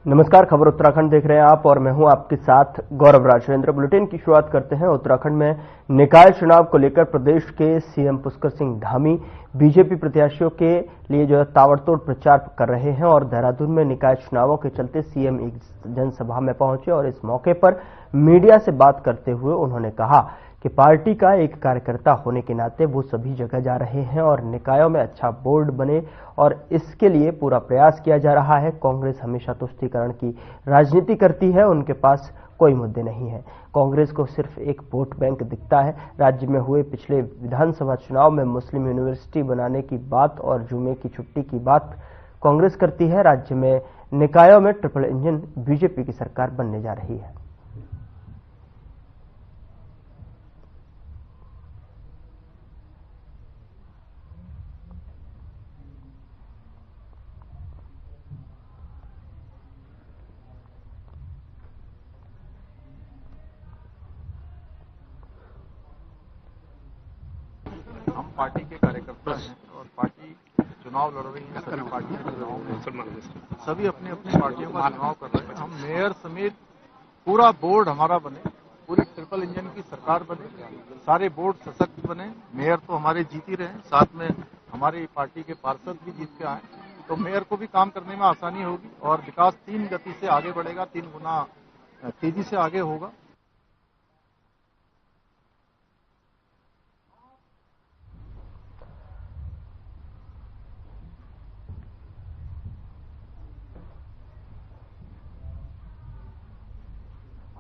नमस्कार, खबर उत्तराखंड देख रहे हैं आप और मैं हूं आपके साथ गौरव राजेंद्र। बुलेटिन की शुरुआत करते हैं। उत्तराखंड में निकाय चुनाव को लेकर प्रदेश के सीएम पुष्कर सिंह धामी बीजेपी प्रत्याशियों के लिए जो है ताबड़तोड़ प्रचार कर रहे हैं और देहरादून में निकाय चुनावों के चलते सीएम एक जनसभा में पहुंचे और इस मौके पर मीडिया से बात करते हुए उन्होंने कहा कि पार्टी का एक कार्यकर्ता होने के नाते वो सभी जगह जा रहे हैं और निकायों में अच्छा बोर्ड बने और इसके लिए पूरा प्रयास किया जा रहा है। कांग्रेस हमेशा तुष्टीकरण की राजनीति करती है, उनके पास कोई मुद्दे नहीं है। कांग्रेस को सिर्फ एक वोट बैंक दिखता है। राज्य में हुए पिछले विधानसभा चुनाव में मुस्लिम यूनिवर्सिटी बनाने की बात और जुमे की छुट्टी की बात कांग्रेस करती है। राज्य में निकायों में ट्रिपल इंजन बीजेपी की सरकार बनने जा रही है। हम पार्टी के कार्यकर्ता हैं और पार्टी चुनाव लड़ रही है। सभी पार्टियां चुनाव में सभी अपनी अपनी पार्टियों का चुनाव कर रहे हैं। हम मेयर समेत पूरा बोर्ड हमारा बने, पूरी ट्रिपल इंजन की सरकार बने, सारे बोर्ड सशक्त बने। मेयर तो हमारे जीत ही रहे हैं, साथ में हमारी पार्टी के पार्षद भी जीत के आए, तो मेयर को भी काम करने में आसानी होगी और विकास 3 गति से आगे बढ़ेगा, 3 गुना तेजी से आगे होगा।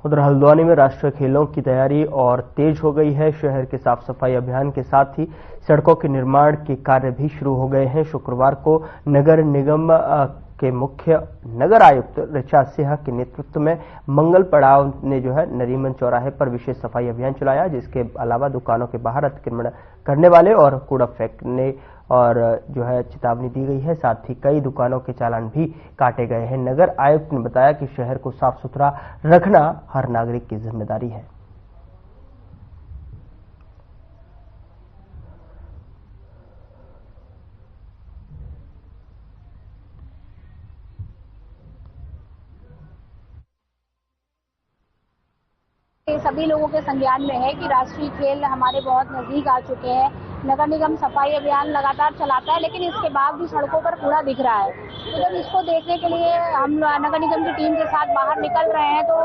उधर हल्द्वानी में राष्ट्रीय खेलों की तैयारी और तेज हो गई है। शहर के साफ सफाई अभियान के साथ ही सड़कों के निर्माण के कार्य भी शुरू हो गए हैं। शुक्रवार को नगर निगम के मुख्य नगर आयुक्त ऋचा सिंह के नेतृत्व में मंगल पड़ाव ने जो है नरीमन चौराहे पर विशेष सफाई अभियान चलाया, जिसके अलावा दुकानों के बाहर अतिक्रमण करने वाले और कूड़ा फेंकने और जो है चेतावनी दी गई है। साथ ही कई दुकानों के चालान भी काटे गए हैं। नगर आयुक्त ने बताया कि शहर को साफ सुथरा रखना हर नागरिक की जिम्मेदारी है। सभी लोगों के संज्ञान में है कि राष्ट्रीय खेल हमारे बहुत नजदीक आ चुके हैं। नगर निगम सफाई अभियान लगातार चलाता है, लेकिन इसके बाद भी सड़कों पर कूड़ा दिख रहा है। तो जब इसको देखने के लिए हम नगर निगम की टीम के साथ बाहर निकल रहे हैं, तो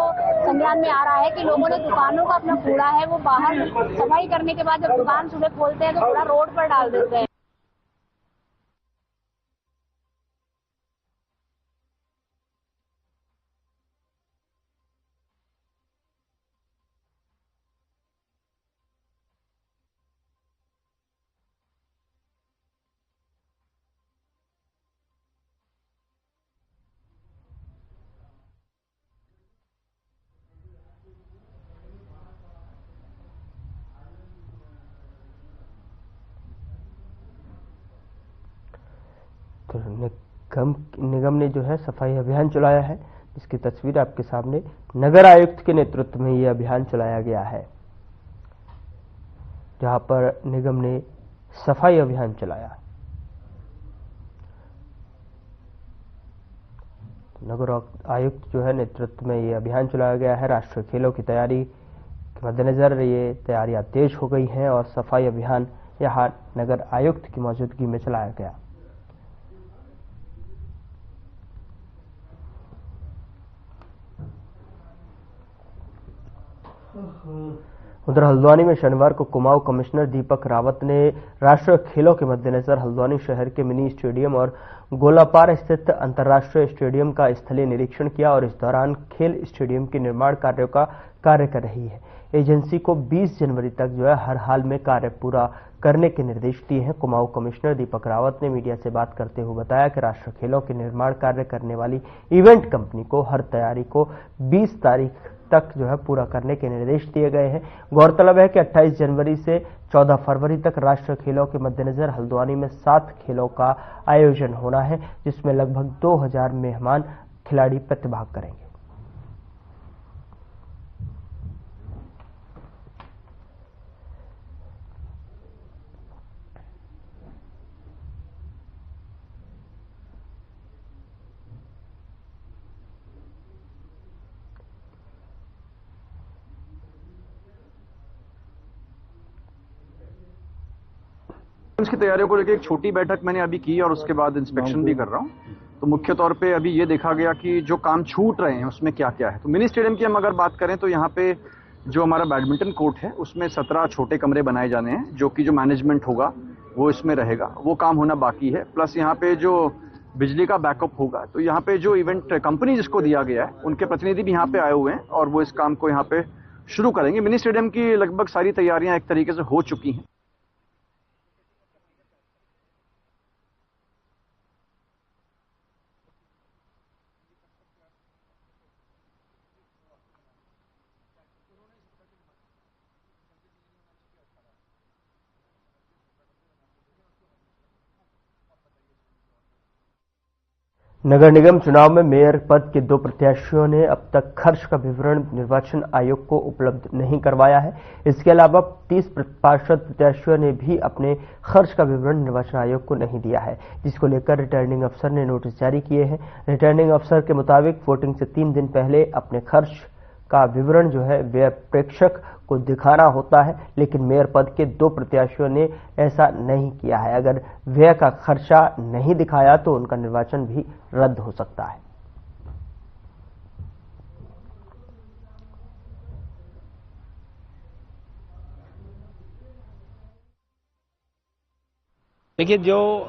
संज्ञान में आ रहा है कि लोगों ने दुकानों का अपना कूड़ा है वो बाहर सफाई करने के बाद जब दुकान सुबह खोलते हैं तो कूड़ा रोड पर डाल देते हैं। तो निगम ने जो है सफाई अभियान चलाया है, इसकी तस्वीर आपके सामने। नगर आयुक्त के नेतृत्व में यह अभियान चलाया गया है, जहां पर निगम ने सफाई अभियान चलाया। नगर आयुक्त जो है नेतृत्व में यह अभियान चलाया गया है। राष्ट्रीय खेलों की तैयारी के मद्देनजर ये तैयारियां तेज हो गई हैं और सफाई अभियान यहां नगर आयुक्त की मौजूदगी में चलाया गया। उधर हल्द्वानी में शनिवार को कुमाऊं कमिश्नर दीपक रावत ने राष्ट्रीय खेलों के मद्देनजर हल्द्वानी शहर के मिनी स्टेडियम और गोलापार स्थित अंतर्राष्ट्रीय स्टेडियम का स्थलीय निरीक्षण किया और इस दौरान खेल स्टेडियम के निर्माण कार्यों का कार्य कर रही है। एजेंसी को 20 जनवरी तक जो है हर हाल में कार्य पूरा करने के निर्देश दिए हैं। कुमाऊं कमिश्नर दीपक रावत ने मीडिया से बात करते हुए बताया कि राष्ट्रीय खेलों के निर्माण कार्य करने वाली इवेंट कंपनी को हर तैयारी को 20 तारीख तक जो है पूरा करने के निर्देश दिए गए हैं। गौरतलब है कि 28 जनवरी से 14 फरवरी तक राष्ट्रीय खेलों के मद्देनजर हल्द्वानी में 7 खेलों का आयोजन होना है, जिसमें लगभग 2000 मेहमान खिलाड़ी प्रतिभाग करेंगे। इलेक्शंस की तैयारियों को लेकर एक छोटी बैठक मैंने अभी की और उसके बाद इंस्पेक्शन भी कर रहा हूं। तो मुख्य तौर पे अभी ये देखा गया कि जो काम छूट रहे हैं उसमें क्या क्या है। तो मिनी स्टेडियम की हम अगर बात करें तो यहाँ पे जो हमारा बैडमिंटन कोर्ट है उसमें 17 छोटे कमरे बनाए जाने हैं, जो कि जो मैनेजमेंट होगा वो इसमें रहेगा, वो काम होना बाकी है। प्लस यहाँ पे जो बिजली का बैकअप होगा, तो यहाँ पे जो इवेंट कंपनी जिसको दिया गया है उनके प्रतिनिधि भी यहाँ पे आए हुए हैं और वो इस काम को यहाँ पे शुरू करेंगे। मिनी स्टेडियम की लगभग सारी तैयारियां एक तरीके से हो चुकी हैं। नगर निगम चुनाव में मेयर पद के 2 प्रत्याशियों ने अब तक खर्च का विवरण निर्वाचन आयोग को उपलब्ध नहीं करवाया है। इसके अलावा 30 पार्षद प्रत्याशियों ने भी अपने खर्च का विवरण निर्वाचन आयोग को नहीं दिया है, जिसको लेकर रिटर्निंग अफसर ने नोटिस जारी किए हैं। रिटर्निंग अफसर के मुताबिक वोटिंग से 3 दिन पहले अपने खर्च का विवरण जो है व्यय प्रेक्षक को दिखाना होता है, लेकिन मेयर पद के 2 प्रत्याशियों ने ऐसा नहीं किया है। अगर व्यय का खर्चा नहीं दिखाया तो उनका निर्वाचन भी रद्द हो सकता है। देखिए, जो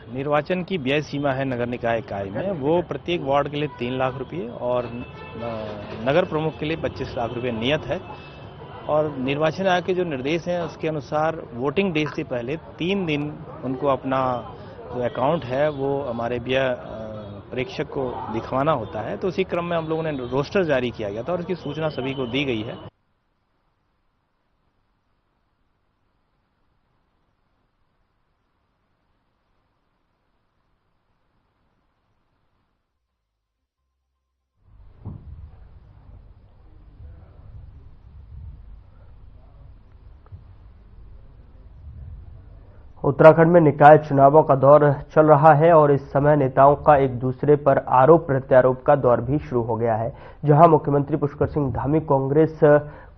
निर्वाचन की व्यय सीमा है नगर निकाय इकाई में, वो प्रत्येक वार्ड के लिए 3 लाख रुपये और नगर प्रमुख के लिए 25 लाख रुपये नियत है। और निर्वाचन आयोग के जो निर्देश हैं उसके अनुसार वोटिंग डे से पहले 3 दिन उनको अपना जो अकाउंट है वो हमारे व्यय प्रेक्षक को दिखवाना होता है। तो उसी क्रम में हम लोगों ने रोस्टर जारी किया गया था और उसकी सूचना सभी को दी गई है। उत्तराखंड में निकाय चुनावों का दौर चल रहा है और इस समय नेताओं का एक दूसरे पर आरोप प्रत्यारोप का दौर भी शुरू हो गया है। जहां मुख्यमंत्री पुष्कर सिंह धामी कांग्रेस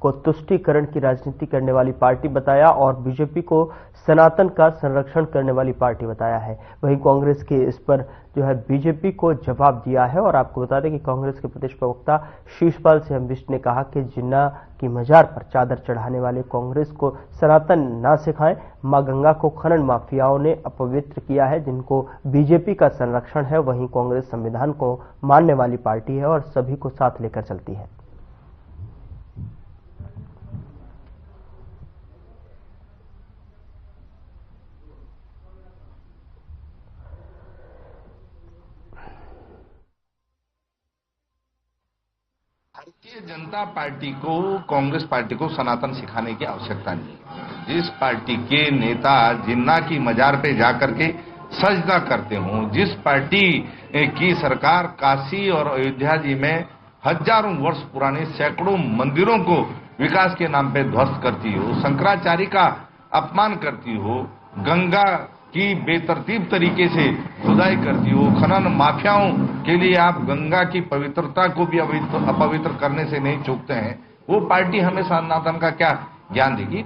को तुष्टीकरण की राजनीति करने वाली पार्टी बताया और बीजेपी को सनातन का संरक्षण करने वाली पार्टी बताया है, वहीं कांग्रेस के इस पर जो है बीजेपी को जवाब दिया है। और आपको बता दें कि कांग्रेस के प्रदेश प्रवक्ता शीशपाल सिंह बिष्ट ने कहा कि जिन्ना की मजार पर चादर चढ़ाने वाले कांग्रेस को सनातन ना सिखाएं। मां गंगा को खनन माफियाओं ने अपवित्र किया है, जिनको बीजेपी का संरक्षण है। वहीं कांग्रेस संविधान को मानने वाली पार्टी है और सभी को साथ लेकर चलती है। भारतीय जनता पार्टी को, कांग्रेस पार्टी को सनातन सिखाने की आवश्यकता नहीं है। जिस पार्टी के नेता जिन्ना की मजार पे जाकर के सजदा करते हों, जिस पार्टी की सरकार काशी और अयोध्या जी में हजारों वर्ष पुराने सैकड़ों मंदिरों को विकास के नाम पे ध्वस्त करती हो, शंकराचार्य का अपमान करती हो, गंगा की बेतरतीब तरीके से खुदाई करती हो, खनन माफियाओं के लिए आप गंगा की पवित्रता को भी अपवित्र करने से नहीं चूकते हैं, वो पार्टी हमें सनातन का क्या ज्ञान देगी।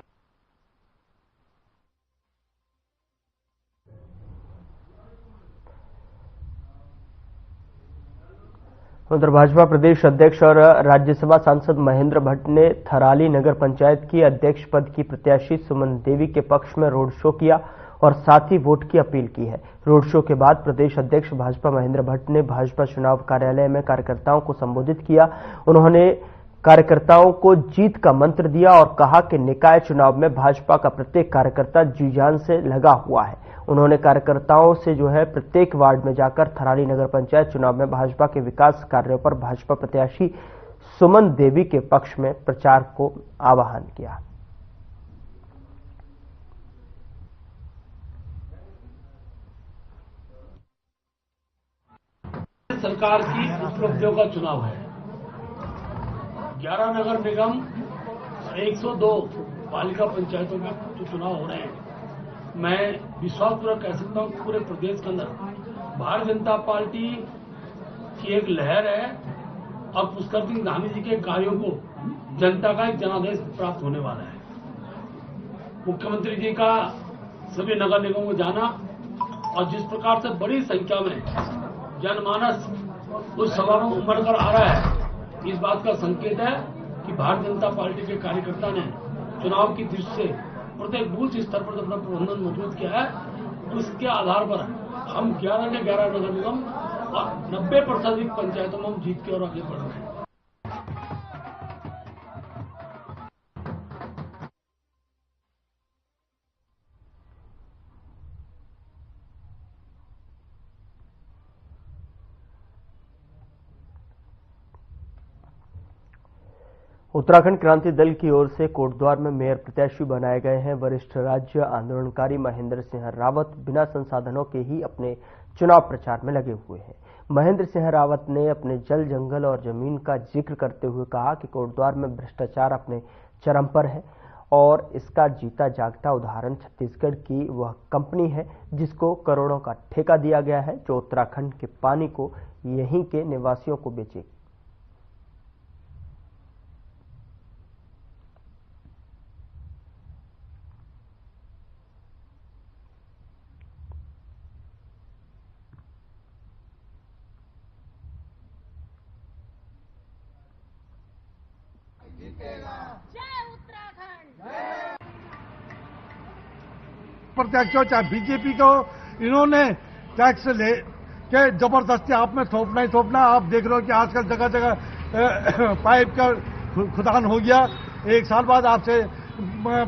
उधर भाजपा प्रदेश अध्यक्ष और राज्यसभा सांसद महेंद्र भट्ट ने थराली नगर पंचायत की अध्यक्ष पद की प्रत्याशी सुमन देवी के पक्ष में रोड शो किया और साथ ही वोट की अपील की है। रोड शो के बाद प्रदेश अध्यक्ष भाजपा महेंद्र भट्ट ने भाजपा चुनाव कार्यालय में कार्यकर्ताओं को संबोधित किया। उन्होंने कार्यकर्ताओं को जीत का मंत्र दिया और कहा कि निकाय चुनाव में भाजपा का प्रत्येक कार्यकर्ता जी जान से लगा हुआ है। उन्होंने कार्यकर्ताओं से जो है प्रत्येक वार्ड में जाकर थराली नगर पंचायत चुनाव में भाजपा के विकास कार्यों पर भाजपा प्रत्याशी सुमन देवी के पक्ष में प्रचार को आह्वान किया। सरकार की उपलब्धियों का चुनाव है। 11 नगर निगम 102 पालिका पंचायतों के जो चुनाव हो रहे हैं, मैं विश्वासपूर्वक कह सकता हूं पूरे प्रदेश के अंदर भारतीय जनता पार्टी की एक लहर है और पुष्कर सिंह धामी जी के कार्यों को जनता का एक जनादेश प्राप्त होने वाला है। मुख्यमंत्री जी का सभी नगर निगमों को जाना और जिस प्रकार से बड़ी संख्या में जनमानस उस सभा में उमड़ कर आ रहा है, इस बात का संकेत है कि भारतीय जनता पार्टी के कार्यकर्ता ने चुनाव की दृष्टि से प्रत्येक बूथ स्तर पर अपना प्रबंधन मजबूत किया है। उसके आधार पर हम 11 के 11 नगर निगम और 90% पंचायतों में हम जीत के और आगे बढ़ रहे हैं। उत्तराखंड क्रांति दल की ओर से कोटद्वार में मेयर प्रत्याशी बनाए गए हैं वरिष्ठ राज्य आंदोलनकारी महेंद्र सिंह रावत बिना संसाधनों के ही अपने चुनाव प्रचार में लगे हुए हैं। महेंद्र सिंह रावत ने अपने जल, जंगल और जमीन का जिक्र करते हुए कहा कि कोटद्वार में भ्रष्टाचार अपने चरम पर है और इसका जीता जागता उदाहरण छत्तीसगढ़ की वह कंपनी है जिसको करोड़ों का ठेका दिया गया है, जो उत्तराखंड के पानी को यहीं के निवासियों को बेचेगी। प्रत्यक्ष हो चाहे बीजेपी को, इन्होंने टैक्स ले के जबरदस्ती आप में थोपना ही थोपना। आप देख रहे हो कि आजकल जगह जगह पाइप का खुदान हो गया। 1 साल बाद आपसे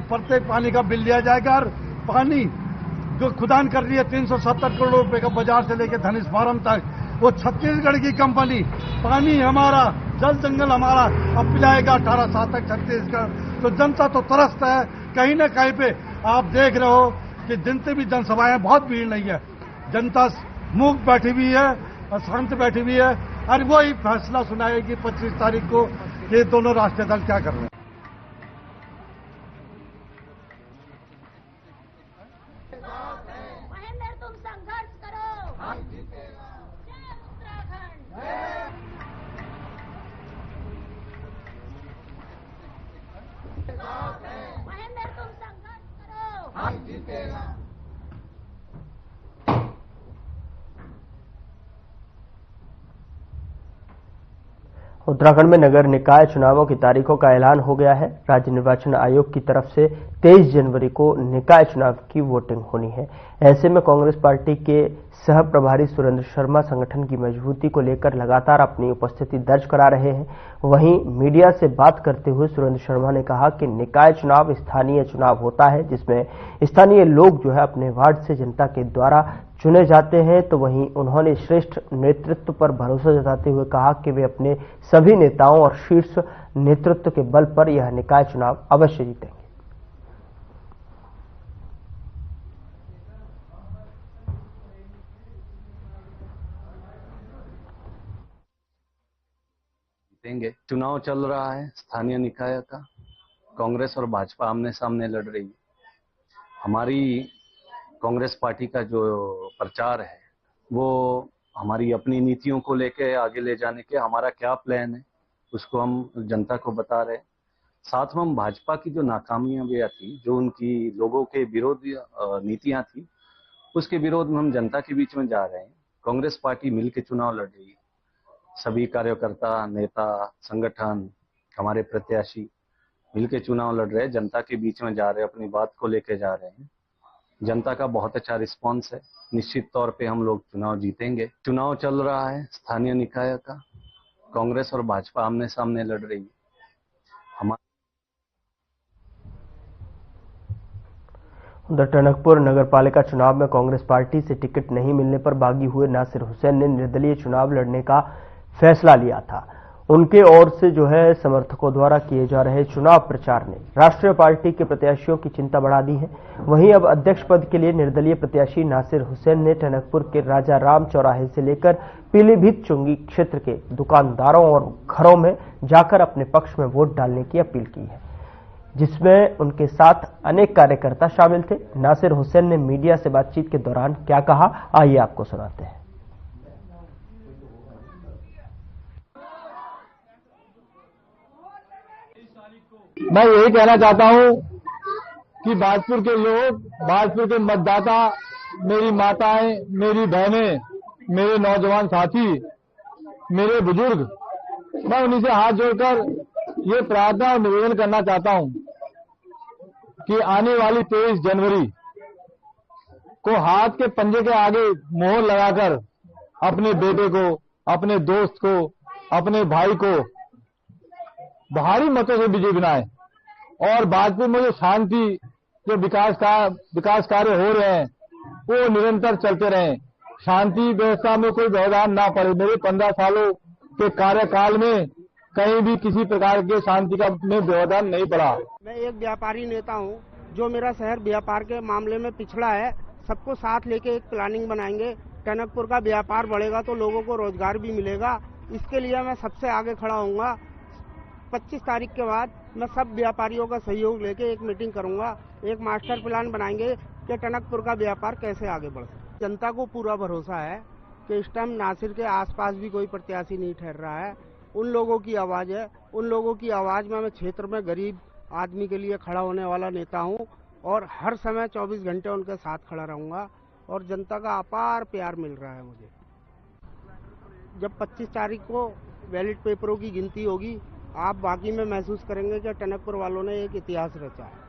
प्रत्येक पानी का बिल लिया जाएगा और पानी जो खुदान कर रही है 370 करोड़ रुपए का बाजार से लेकर धनेश फार्म तक, वो छत्तीसगढ़ की कंपनी, पानी हमारा, जल जंगल हमारा, अब पिलाएगा 18 साल तक छत्तीसगढ़। तो जनता तो तरसत है। कहीं ना कहीं पे आप देख रहे हो कि जिनसे भी जनसभाएं, बहुत भीड़ नहीं है, जनता मूक बैठी हुई है और शांत बैठी हुई है और वही फैसला सुनाएगी 25 तारीख को ये दोनों राष्ट्रीय दल क्या कर रहे हैं। महेंद्र, तुम संघर्ष करो, हम जीतेगा। जय उत्तराखंड। महेंद्र, तुम संघर्ष करो, हम जीतेगा। उत्तराखंड में नगर निकाय चुनावों की तारीखों का ऐलान हो गया है। राज्य निर्वाचन आयोग की तरफ से 23 जनवरी को निकाय चुनाव की वोटिंग होनी है। ऐसे में कांग्रेस पार्टी के सह प्रभारी सुरेंद्र शर्मा संगठन की मजबूती को लेकर लगातार अपनी उपस्थिति दर्ज करा रहे हैं। वहीं मीडिया से बात करते हुए सुरेंद्र शर्मा ने कहा कि निकाय चुनाव स्थानीय चुनाव होता है, जिसमें स्थानीय लोग जो है अपने वार्ड से जनता के द्वारा चुने जाते हैं। तो वहीं उन्होंने श्रेष्ठ नेतृत्व पर भरोसा जताते हुए कहा कि वे अपने सभी नेताओं और शीर्ष नेतृत्व के बल पर यह निकाय चुनाव अवश्य जीतेंगे। चुनाव चल रहा है स्थानीय निकाय का। कांग्रेस और भाजपा आमने सामने लड़ रही है। हमारी कांग्रेस पार्टी का जो प्रचार है वो हमारी अपनी नीतियों को लेके आगे ले जाने के हमारा क्या प्लान है उसको हम जनता को बता रहे हैं। साथ में हम भाजपा की जो नाकामियां थी, जो उनकी लोगों के विरोधी नीतियां थी, उसके विरोध में हम जनता के बीच में जा रहे हैं। कांग्रेस पार्टी मिलकर चुनाव लड़ रही है। सभी कार्यकर्ता, नेता, संगठन, हमारे प्रत्याशी मिलकर चुनाव लड़ रहे हैं, जनता के बीच में जा रहे हैं, अपनी बात को लेके जा रहे हैं। जनता का बहुत अच्छा रिस्पांस है। निश्चित तौर पे हम लोग चुनाव जीतेंगे। चुनाव चल रहा है स्थानीय निकाय का। कांग्रेस और भाजपा आमने सामने लड़ रही है। उधर टनकपुर नगर पालिका चुनाव में कांग्रेस पार्टी से टिकट नहीं मिलने पर बागी हुए नासिर हुसैन ने निर्दलीय चुनाव लड़ने का फैसला लिया था। उनके ओर से जो है समर्थकों द्वारा किए जा रहे चुनाव प्रचार ने राष्ट्रीय पार्टी के प्रत्याशियों की चिंता बढ़ा दी है। वहीं अब अध्यक्ष पद के लिए निर्दलीय प्रत्याशी नासिर हुसैन ने टनकपुर के राजा राम चौराहे से लेकर पीलीभीत चुंगी क्षेत्र के दुकानदारों और घरों में जाकर अपने पक्ष में वोट डालने की अपील की है, जिसमें उनके साथ अनेक कार्यकर्ता शामिल थे। नासिर हुसैन ने मीडिया से बातचीत के दौरान क्या कहा, आइए आपको सुनाते हैं। मैं यही कहना चाहता हूं कि भाजपुर के लोग, भाजपुर के मतदाता, मेरी माताएं, मेरी बहनें, मेरे नौजवान साथी, मेरे बुजुर्ग, मैं उन्हीं से हाथ जोड़कर ये प्रार्थना और निवेदन करना चाहता हूं कि आने वाली 23 जनवरी को हाथ के पंजे के आगे मोहर लगाकर अपने बेटे को, अपने दोस्त को, अपने भाई को भारी मतों से विजयी बनाएं और भाजपुर में जो शांति, जो विकास कार्य हो रहे हैं वो निरंतर चलते रहें। शांति व्यवस्था में कोई व्यवधान ना पड़े। मेरे 15 सालों के कार्यकाल में कहीं भी किसी प्रकार के शांति का में व्यवधान नहीं पड़ा। मैं एक व्यापारी नेता हूं, जो मेरा शहर व्यापार के मामले में पिछड़ा है। सबको साथ लेके एक प्लानिंग बनाएंगे। टनकपुर का व्यापार बढ़ेगा तो लोगों को रोजगार भी मिलेगा। इसके लिए मैं सबसे आगे खड़ा होऊंगा। 25 तारीख के बाद मैं सब व्यापारियों का सहयोग लेके एक मीटिंग करूंगा। एक मास्टर प्लान बनाएंगे कि टनकपुर का व्यापार कैसे आगे बढ़ सके। जनता को पूरा भरोसा है कि इस टाइम नासिर के आसपास भी कोई प्रत्याशी नहीं ठहर रहा है। उन लोगों की आवाज है। उन लोगों की आवाज में मैं क्षेत्र में गरीब आदमी के लिए खड़ा होने वाला नेता हूं और हर समय 24 घंटे उनके साथ खड़ा रहूंगा और जनता का अपार प्यार मिल रहा है मुझे। जब 25 तारीख को बैलेट पेपरों की गिनती होगी, आप बाकी में महसूस करेंगे कि टनकपुर वालों ने एक इतिहास रचा है।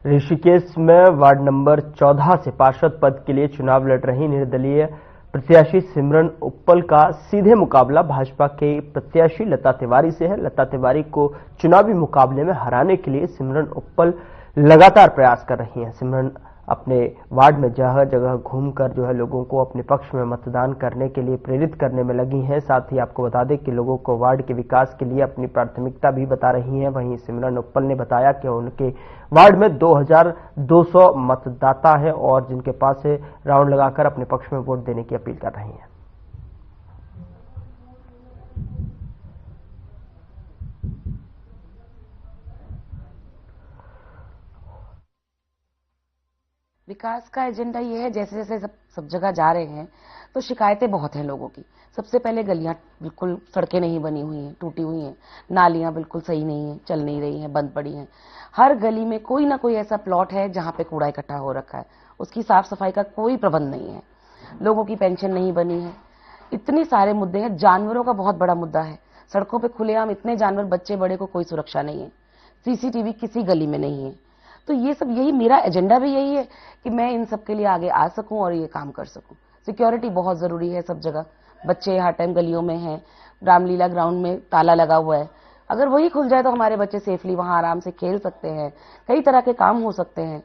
ऋषिकेश में वार्ड नंबर 14 से पार्षद पद के लिए चुनाव लड़ रही निर्दलीय प्रत्याशी सिमरन उप्पल का सीधे मुकाबला भाजपा के प्रत्याशी लता तिवारी से है। लता तिवारी को चुनावी मुकाबले में हराने के लिए सिमरन उप्पल लगातार प्रयास कर रही हैं। सिमरन अपने वार्ड में जगह जगह घूमकर जो है लोगों को अपने पक्ष में मतदान करने के लिए प्रेरित करने में लगी हैं। साथ ही आपको बता दें कि लोगों को वार्ड के विकास के लिए अपनी प्राथमिकता भी बता रही हैं। वहीं सिमरन उप्पल ने बताया कि उनके वार्ड में 2200 मतदाता है और जिनके पास से राउंड लगाकर अपने पक्ष में वोट देने की अपील कर रही हैं। विकास का एजेंडा ये है, जैसे जैसे सब जगह जा रहे हैं तो शिकायतें बहुत हैं लोगों की। सबसे पहले गलियां बिल्कुल, सड़कें नहीं बनी हुई हैं, टूटी हुई हैं, नालियां बिल्कुल सही नहीं हैं, चल नहीं रही हैं, बंद पड़ी हैं। हर गली में कोई ना कोई ऐसा प्लॉट है जहां पे कूड़ा इकट्ठा हो रखा है, उसकी साफ सफाई का कोई प्रबंध नहीं है। लोगों की पेंशन नहीं बनी है। इतने सारे मुद्दे हैं। जानवरों का बहुत बड़ा मुद्दा है। सड़कों पर खुलेआम इतने जानवर, बच्चे बड़े को कोई सुरक्षा नहीं है। सीसीटीवी किसी गली में नहीं है। तो ये सब, यही मेरा एजेंडा भी यही है कि मैं इन सब के लिए आगे आ सकूं और ये काम कर सकूं। सिक्योरिटी बहुत जरूरी है सब जगह। बच्चे हर टाइम गलियों में हैं, रामलीला ग्राउंड में ताला लगा हुआ है। अगर वही खुल जाए तो हमारे बच्चे सेफली वहां आराम से खेल सकते हैं, कई तरह के काम हो सकते हैं।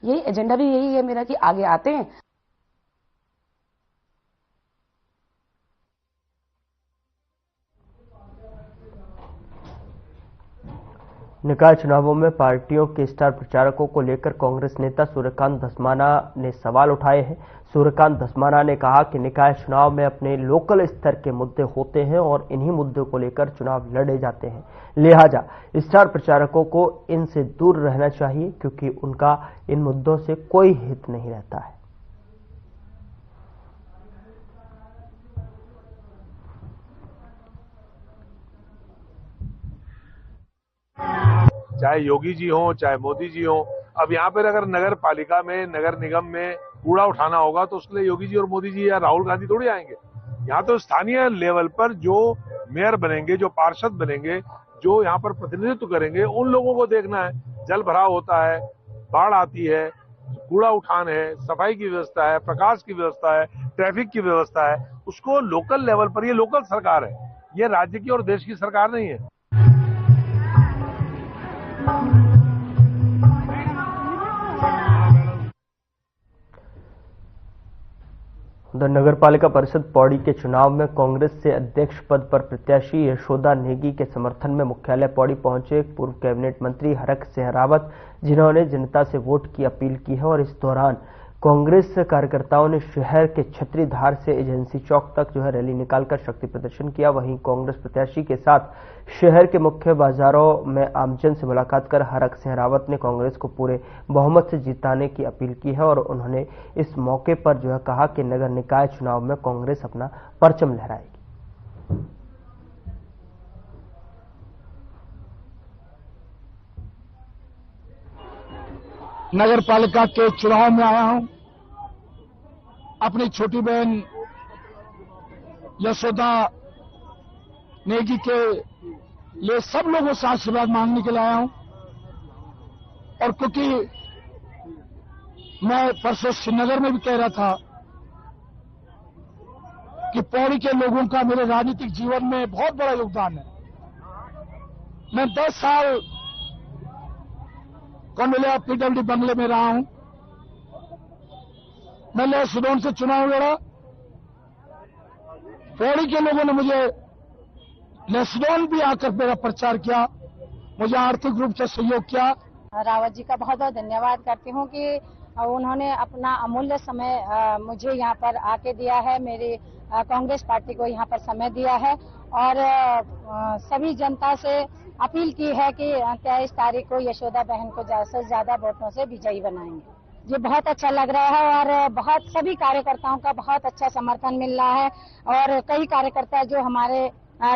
यही एजेंडा भी यही है मेरा कि आगे आते हैं। निकाय चुनावों में पार्टियों के स्टार प्रचारकों को लेकर कांग्रेस नेता सूर्यकांत धस्माना ने सवाल उठाए हैं। सूर्यकांत धस्माना ने कहा कि निकाय चुनाव में अपने लोकल स्तर के मुद्दे होते हैं और इन्हीं मुद्दों को लेकर चुनाव लड़े जाते हैं। लिहाजा स्टार प्रचारकों को इनसे दूर रहना चाहिए क्योंकि उनका इन मुद्दों से कोई हित नहीं रहता है। चाहे योगी जी हो, चाहे मोदी जी हो। अब यहाँ पर अगर नगर पालिका में, नगर निगम में कूड़ा उठाना होगा तो उसके लिए योगी जी और मोदी जी या राहुल गांधी थोड़ी आएंगे। यहाँ तो स्थानीय लेवल पर जो मेयर बनेंगे, जो पार्षद बनेंगे, जो यहाँ पर प्रतिनिधित्व करेंगे, उन लोगों को देखना है। जल भराव होता है, बाढ़ आती है, कूड़ा उठान है, सफाई की व्यवस्था है, प्रकाश की व्यवस्था है, ट्रैफिक की व्यवस्था है, उसको लोकल लेवल पर, ये लोकल सरकार है, ये राज्य की और देश की सरकार नहीं है। उधर नगर पालिका परिषद पौड़ी के चुनाव में कांग्रेस से अध्यक्ष पद पर प्रत्याशी यशोदा नेगी के समर्थन में मुख्यालय पौड़ी पहुंचे पूर्व कैबिनेट मंत्री हरक सहरावत, जिन्होंने जनता से वोट की अपील की है और इस दौरान कांग्रेस कार्यकर्ताओं ने शहर के छतरीधार से एजेंसी चौक तक रैली निकालकर शक्ति प्रदर्शन किया। वहीं कांग्रेस प्रत्याशी के साथ शहर के मुख्य बाजारों में आमजन से मुलाकात कर हरक सिंह रावत ने कांग्रेस को पूरे बहुमत से जिताने की अपील की है और उन्होंने इस मौके पर कहा कि नगर निकाय चुनाव में कांग्रेस अपना परचम लहराएगी। नगर पालिका के चुनाव में आया हूं। अपनी छोटी बहन यशोदा नेगी के लिए सब लोगों से आशीर्वाद मांगने के लिए आया हूं। और क्योंकि मैं परसों श्रीनगर में भी कह रहा था कि पौड़ी के लोगों का मेरे राजनीतिक जीवन में बहुत बड़ा योगदान है। मैं 10 साल कौंडिल्या पीडब्ल्यूडी बंगले में रहा हूं। मैं लेसडोन से चुनाव लड़ा। पौड़ी के लोगों ने मुझे लेसडोन भी आकर मेरा प्रचार किया, मुझे आर्थिक रूप से सहयोग किया। रावत जी का बहुत बहुत धन्यवाद करती हूं कि उन्होंने अपना अमूल्य समय मुझे यहां पर आके दिया है, मेरी कांग्रेस पार्टी को यहां पर समय दिया है और सभी जनता से अपील की है कि 23 तारीख को यशोदा बहन को ज्यादा से ज्यादा वोटों से विजयी बनाएंगे। ये बहुत अच्छा लग रहा है और बहुत सभी कार्यकर्ताओं का बहुत अच्छा समर्थन मिल रहा है और कई कार्यकर्ता जो हमारे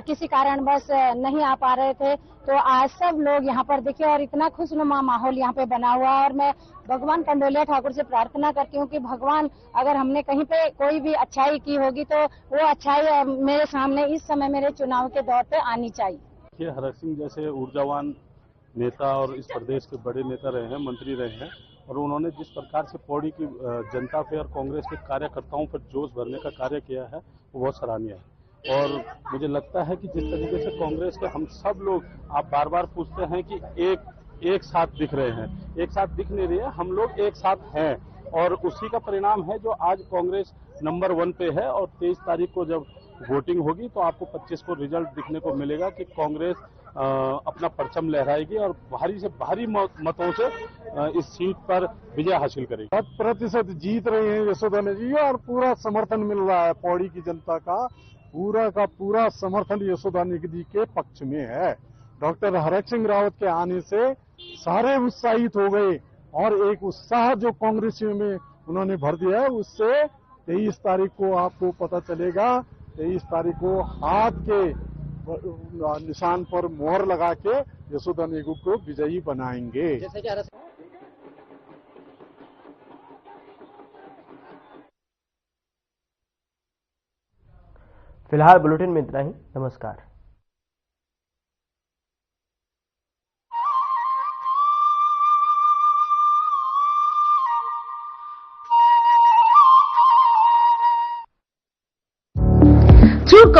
किसी कारणवश नहीं आ पा रहे थे तो आज सब लोग यहाँ पर दिखे और इतना खुशनुमा माहौल यहाँ पे बना हुआ है और मैं भगवान कंडोलिया ठाकुर से प्रार्थना करती हूँ कि भगवान अगर हमने कहीं पे कोई भी अच्छाई की होगी तो वो अच्छाई मेरे सामने इस समय मेरे चुनाव के दौर पे आनी चाहिए। हरक सिंह जैसे ऊर्जावान नेता और इस प्रदेश के बड़े नेता रहे हैं, मंत्री रहे हैं और उन्होंने जिस प्रकार से पौड़ी की जनता पे और कांग्रेस के कार्यकर्ताओं पर जोश भरने का कार्य किया है वो बहुत सराहनीय है। और मुझे लगता है कि जिस तरीके से कांग्रेस के हम सब लोग, आप बार बार पूछते हैं कि एक साथ दिख रहे हैं, एक साथ दिख नहीं रही है, हम लोग एक साथ हैं और उसी का परिणाम है जो आज कांग्रेस नंबर 1 पे है। और 23 तारीख को जब वोटिंग होगी तो आपको 25 को रिजल्ट दिखने को मिलेगा कि कांग्रेस अपना परचम लहराएगी और भारी से भारी मतों से इस सीट पर विजय हासिल करेगी। 100% जीत रहे हैं यशोदा जी और पूरा समर्थन मिल रहा है। पौड़ी की जनता का पूरा समर्थन यशोदा जी के पक्ष में है। डॉक्टर हरक सिंह रावत के आने से सारे उत्साहित हो गए और एक उत्साह जो कांग्रेसियों में उन्होंने भर दिया है उससे 23 तारीख को आपको पता चलेगा। 23 तारीख को हाथ के निशान पर मोहर लगा के यशोदा नेगी को विजयी बनाएंगे। फिलहाल बुलेटिन में इतना ही। नमस्कार।